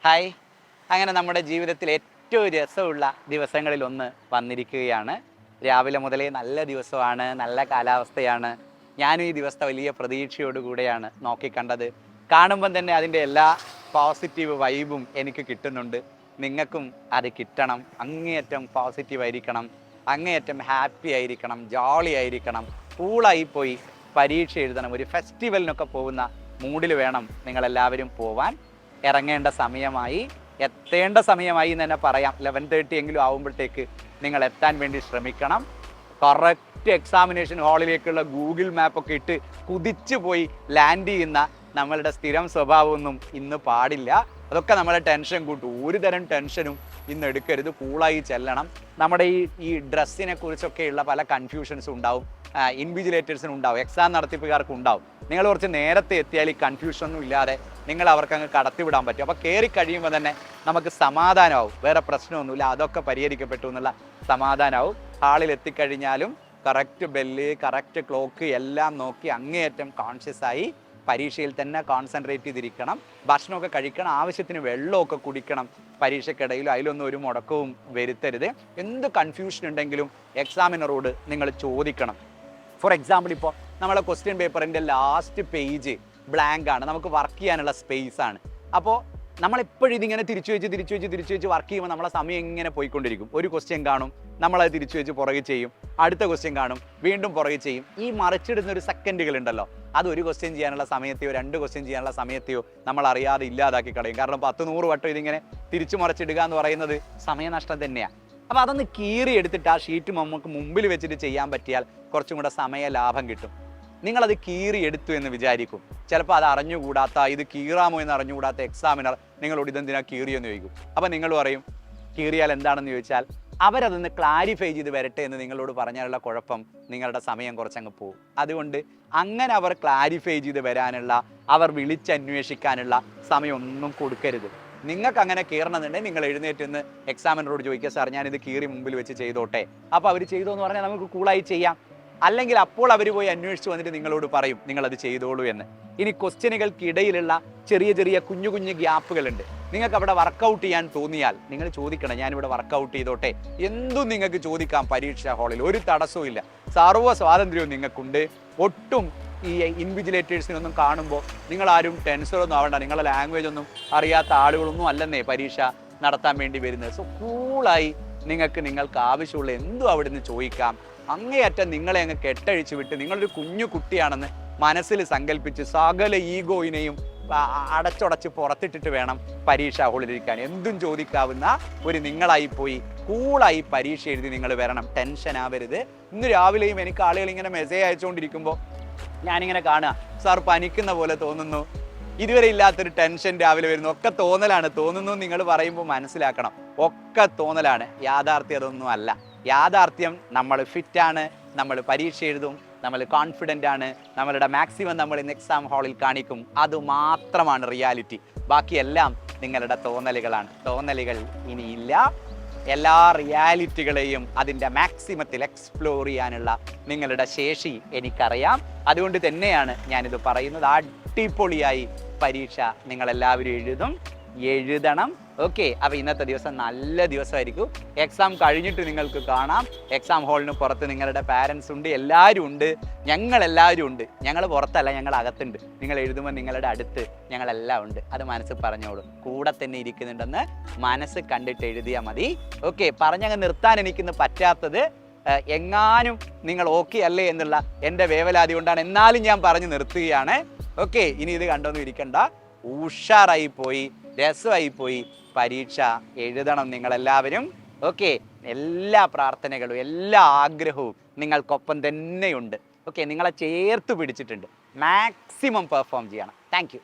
Hi. അങ്ങനെ നമ്മുടെ ജീവിതത്തിൽ ഏറ്റവും രസമുള്ള ദിവസങ്ങളിലൊന്ന് വന്നിരിക്കുകയാണ്. രാവിലെ മുതലേ നല്ല ദിവസമാണ്, നല്ല കാലാവസ്ഥയാണ്. ഞാനും ഈ ദിവസത്തെ വലിയ പ്രതീക്ഷയോടുകൂടെയാണ് നോക്കിക്കണ്ടത്. കാണുമ്പം തന്നെ അതിൻ്റെ എല്ലാ പോസിറ്റീവ് വൈബും എനിക്ക് കിട്ടുന്നുണ്ട്. നിങ്ങൾക്കും അത് കിട്ടണം. അങ്ങേയറ്റം പോസിറ്റീവ് ആയിരിക്കണം, അങ്ങേയറ്റം ഹാപ്പി ആയിരിക്കണം, ജോളി ആയിരിക്കണം, കൂളായി പോയി പരീക്ഷ എഴുതണം. ഒരു ഫെസ്റ്റിവലിനൊക്കെ പോകുന്ന മൂഡിൽ വേണം നിങ്ങളെല്ലാവരും പോവാൻ. ഇറങ്ങേണ്ട സമയമായി, എത്തേണ്ട സമയമായി എന്ന് തന്നെ പറയാം. 11:30 എങ്കിലും ആകുമ്പോഴത്തേക്ക് നിങ്ങൾ എത്താൻ വേണ്ടി ശ്രമിക്കണം. കറക്റ്റ് എക്സാമിനേഷൻ ഹാളിലേക്കുള്ള ഗൂഗിൾ മാപ്പൊക്കെ ഇട്ട് കുതിച്ചു പോയി ലാൻഡ് ചെയ്യുന്ന നമ്മളുടെ സ്ഥിരം സ്വഭാവമൊന്നും ഇന്ന് പാടില്ല. അതൊക്കെ നമ്മളെ ടെൻഷൻ കൂട്ടും. ഒരു തരം ടെൻഷനും ഇന്ന് എടുക്കരുത്. കൂളായി ചെല്ലണം. നമ്മുടെ ഈ ഡ്രസ്സിനെ കുറിച്ചൊക്കെയുള്ള പല കൺഫ്യൂഷൻസും ഉണ്ടാവും, ഇൻവിജിലേറ്റേഴ്സിനും ഉണ്ടാവും, എക്സാം നടത്തിപ്പുകാർക്കും ഉണ്ടാവും. നിങ്ങൾ കുറച്ച് നേരത്തെ എത്തിയാൽ ഈ കൺഫ്യൂഷനൊന്നും ഇല്ലാതെ നിങ്ങൾ അവർക്കങ്ങ് കടത്തിവിടാൻ പറ്റും. അപ്പോൾ കയറി കഴിയുമ്പോൾ തന്നെ നമുക്ക് സമാധാനമാവും. വേറെ പ്രശ്നമൊന്നുമില്ല, അതൊക്കെ പരിഹരിക്കപ്പെട്ടു എന്നുള്ള സമാധാനമാവും. ഹാളിൽ എത്തിക്കഴിഞ്ഞാലും കറക്റ്റ് ബെല്ല്, കറക്റ്റ് ക്ലോക്ക് എല്ലാം നോക്കി അങ്ങേയറ്റം കോൺഷ്യസായി പരീക്ഷയിൽ തന്നെ കോൺസെൻട്രേറ്റ് ചെയ്തിരിക്കണം. ഭക്ഷണമൊക്കെ കഴിക്കണം, ആവശ്യത്തിന് വെള്ളമൊക്കെ കുടിക്കണം. പരീക്ഷയ്ക്കിടയിലും അതിലൊന്നും ഒരു മുടക്കവും വരുത്തരുത്. എന്ത് കൺഫ്യൂഷൻ ഉണ്ടെങ്കിലും എക്സാമിനറോട് നിങ്ങൾ ചോദിക്കണം. ഫോർ എക്സാമ്പിൾ, ഇപ്പോൾ നമ്മളെ ക്വസ്റ്റ്യൻ പേപ്പറിൻ്റെ ലാസ്റ്റ് പേജ് ബ്ലാങ്ക് ആണ്, നമുക്ക് വർക്ക് ചെയ്യാനുള്ള സ്പേസ് ആണ്. അപ്പോൾ നമ്മളെപ്പോഴും ഇതിങ്ങനെ തിരിച്ചു വെച്ച് വർക്ക് ചെയ്യുമ്പോൾ നമ്മളെ സമയം ഇങ്ങനെ പോയിക്കൊണ്ടിരിക്കും. ഒരു ക്വസ്റ്റ്യൻ കാണും, നമ്മളത് തിരിച്ചു വെച്ച് പുറകെ ചെയ്യും. അടുത്ത ക്വസ്റ്റ്യൻ കാണും, വീണ്ടും പുറകെ ചെയ്യും. ഈ മറിച്ചിടുന്ന ഒരു സെക്കൻഡുകൾ ഉണ്ടല്ലോ, അത് ഒരു ക്വസ്റ്റ്യൻ ചെയ്യാനുള്ള സമയത്തെയോ 2 ക്വസ്റ്റ്യൻ ചെയ്യാനുള്ള സമയത്തെയോ നമ്മൾ അറിയാതെ ഇല്ലാതാക്കി കളയും. കാരണം 10-100 വട്ടം ഇതിങ്ങനെ തിരിച്ചു മറിച്ചിടുക എന്ന് പറയുന്നത് സമയനഷ്ടം തന്നെയാണ്. അപ്പോൾ അതൊന്ന് കീറി എടുത്തിട്ട് ആ ഷീറ്റ് നമുക്ക് മുമ്പിൽ വെച്ചിട്ട് ചെയ്യാൻ പറ്റിയാൽ കുറച്ചും കൂടെ സമയ ലാഭം കിട്ടും. നിങ്ങളത് കീറി എടുത്തു എന്ന് വിചാരിക്കും. ചിലപ്പോൾ അത് അറിഞ്ഞുകൂടാത്ത, ഇത് കീറാമോ എന്ന് അറിഞ്ഞുകൂടാത്ത എക്സാമിനർ നിങ്ങളോട് ഇതെന്തിനാ കീറിയെന്ന് ചോദിക്കും. അപ്പോൾ നിങ്ങൾ പറയും കീറിയാൽ എന്താണെന്ന് ചോദിച്ചാൽ അവരതൊന്ന് ക്ലാരിഫൈ ചെയ്ത് വരട്ടെ എന്ന് നിങ്ങളോട് പറഞ്ഞാലുള്ള കുഴപ്പം, നിങ്ങളുടെ സമയം കുറച്ചങ്ങ് പോകും. അതുകൊണ്ട് അങ്ങനെ അവർ ക്ലാരിഫൈ ചെയ്ത് വരാനുള്ള, അവർ വിളിച്ചന്വേഷിക്കാനുള്ള സമയമൊന്നും കൊടുക്കരുത്. നിങ്ങൾക്ക് അങ്ങനെ കീറണമെന്നുണ്ടെങ്കിൽ നിങ്ങൾ എഴുന്നേറ്റ് നിന്ന് എക്സാമിനറോട് ചോദിക്കുക, സാർ ഞാനിത് കീറി മുമ്പിൽ വെച്ച് ചെയ്തോട്ടെ. അപ്പോൾ അവർ ചെയ്തോ എന്ന് പറഞ്ഞാൽ നമുക്ക് കൂളായി ചെയ്യാം. അല്ലെങ്കിൽ അപ്പോൾ അവർ പോയി അന്വേഷിച്ച് വന്നിട്ട് നിങ്ങളോട് പറയും നിങ്ങളത് ചെയ്തോളൂ എന്ന്. ഇനി ക്വസ്റ്റ്യനുകൾക്കിടയിലുള്ള ചെറിയ കുഞ്ഞു ഗ്യാപ്പുകളുണ്ട്. നിങ്ങൾക്ക് അവിടെ വർക്കൗട്ട് ചെയ്യാൻ തോന്നിയാൽ നിങ്ങൾ ചോദിക്കണം, ഞാനിവിടെ വർക്കൗട്ട് ചെയ്തോട്ടെ. എന്തും നിങ്ങൾക്ക് ചോദിക്കാം പരീക്ഷാ ഹാളിൽ, ഒരു തടസ്സവും ഇല്ല. സർവ്വ സ്വാതന്ത്ര്യവും നിങ്ങൾക്കുണ്ട്. ഒട്ടും ഈ ഇൻവിജിലേറ്റേഴ്സിനൊന്നും കാണുമ്പോൾ നിങ്ങളാരും ടെൻഷനൊന്നും ആവണ്ട. നിങ്ങളുടെ ലാംഗ്വേജ് ഒന്നും അറിയാത്ത ആളുകളൊന്നും അല്ലെന്നേ പരീക്ഷ നടത്താൻ വേണ്ടി വരുന്നത്. സോ കൂളായി നിങ്ങൾക്ക് ആവശ്യമുള്ള എന്തും അവിടെ നിന്ന് ചോദിക്കാം. അങ്ങേയറ്റം നിങ്ങളെ അങ്ങ് കെട്ടഴിച്ചു വിട്ട് നിങ്ങളൊരു കുഞ്ഞു കുട്ടിയാണെന്ന് മനസ്സിൽ സങ്കല്പിച്ച് സകല ഈഗോയിനെയും അടച്ചുടച്ച് പുറത്തിട്ടിട്ട് വേണം പരീക്ഷ ഹാളിലിരിക്കാൻ. എന്തും ചോദിക്കാവുന്ന ഒരു നിങ്ങളായി പോയി കൂളായി പരീക്ഷ എഴുതി നിങ്ങൾ വരണം. ടെൻഷൻ ആവരുത്. ഇന്ന് രാവിലെയും എനിക്ക് ആളുകൾ ഇങ്ങനെ മെസ്സേജ് അയച്ചുകൊണ്ടിരിക്കുമ്പോൾ ഞാനിങ്ങനെ കാണുക, സാർ പനിക്കുന്ന പോലെ തോന്നുന്നു, ഇതുവരെ ഇല്ലാത്തൊരു ടെൻഷൻ രാവിലെ വരുന്നു. ഒക്കെ തോന്നലാണ്. തോന്നുന്നു നിങ്ങൾ പറയുമ്പോൾ മനസ്സിലാക്കണം, ഒക്കെ തോന്നലാണ്, യാഥാർത്ഥ്യം അതൊന്നും അല്ല. യാഥാർത്ഥ്യം നമ്മൾ ഫിറ്റാണ്, നമ്മൾ പരീക്ഷ എഴുതും, നമ്മൾ കോൺഫിഡൻ്റ് ആണ്, നമ്മളുടെ മാക്സിമം നമ്മൾ ഇന്ന് എക്സാം ഹാളിൽ കാണിക്കും. അതുമാത്രമാണ് റിയാലിറ്റി. ബാക്കിയെല്ലാം നിങ്ങളുടെ തോന്നലുകളാണ്. തോന്നലുകൾ ഇനിയില്ല. എല്ലാ റിയാലിറ്റികളെയും അതിൻ്റെ മാക്സിമത്തിൽ എക്സ്പ്ലോർ ചെയ്യാനുള്ള നിങ്ങളുടെ ശേഷി എനിക്കറിയാം. അതുകൊണ്ട് തന്നെയാണ് ഞാനിത് പറയുന്നത്. അടിപൊളിയായി പരീക്ഷ നിങ്ങളെല്ലാവരും എഴുതണം. ഓക്കെ, അപ്പോൾ ഇന്നത്തെ ദിവസം നല്ല ദിവസമായിരിക്കും. എക്സാം കഴിഞ്ഞിട്ട് നിങ്ങൾക്ക് കാണാം. എക്സാം ഹാളിന് പുറത്ത് നിങ്ങളുടെ പാരൻസ് ഉണ്ട്, എല്ലാവരും ഉണ്ട്, ഞങ്ങളെല്ലാവരും ഉണ്ട്. ഞങ്ങൾ പുറത്തല്ല, ഞങ്ങൾ അകത്തുണ്ട്. നിങ്ങൾ എഴുതുമ്പോൾ നിങ്ങളുടെ അടുത്ത് ഞങ്ങളെല്ലാം ഉണ്ട്. അത് മനസ്സ് പറഞ്ഞോളൂ. കൂടെ തന്നെ ഇരിക്കുന്നുണ്ടെന്ന് മനസ്സ് കണ്ടിട്ട് എഴുതിയാൽ മതി. ഓക്കെ, പറഞ്ഞങ്ങ് നിർത്താൻ എനിക്കിന്ന് പറ്റാത്തത്, എങ്ങാനും നിങ്ങൾ ഓക്കെ അല്ലേ എന്നുള്ള എൻ്റെ വേവലാതി കൊണ്ടാണ്. എന്നാലും ഞാൻ പറഞ്ഞു നിർത്തുകയാണ്. ഓക്കെ, ഇനി ഇത് കണ്ടൊന്നും ഇരിക്കണ്ട. ഉഷാറായി പോയി, രസമായി പോയി പരീക്ഷ എഴുതണം നിങ്ങളെല്ലാവരും. ഓക്കെ, എല്ലാ പ്രാർത്ഥനകളും എല്ലാ ആഗ്രഹവും നിങ്ങൾക്കൊപ്പം തന്നെയുണ്ട്. ഓക്കെ, നിങ്ങളെ ചേർത്ത് പിടിച്ചിട്ടുണ്ട്. മാക്സിമം പെർഫോം ചെയ്യണം. Thank you.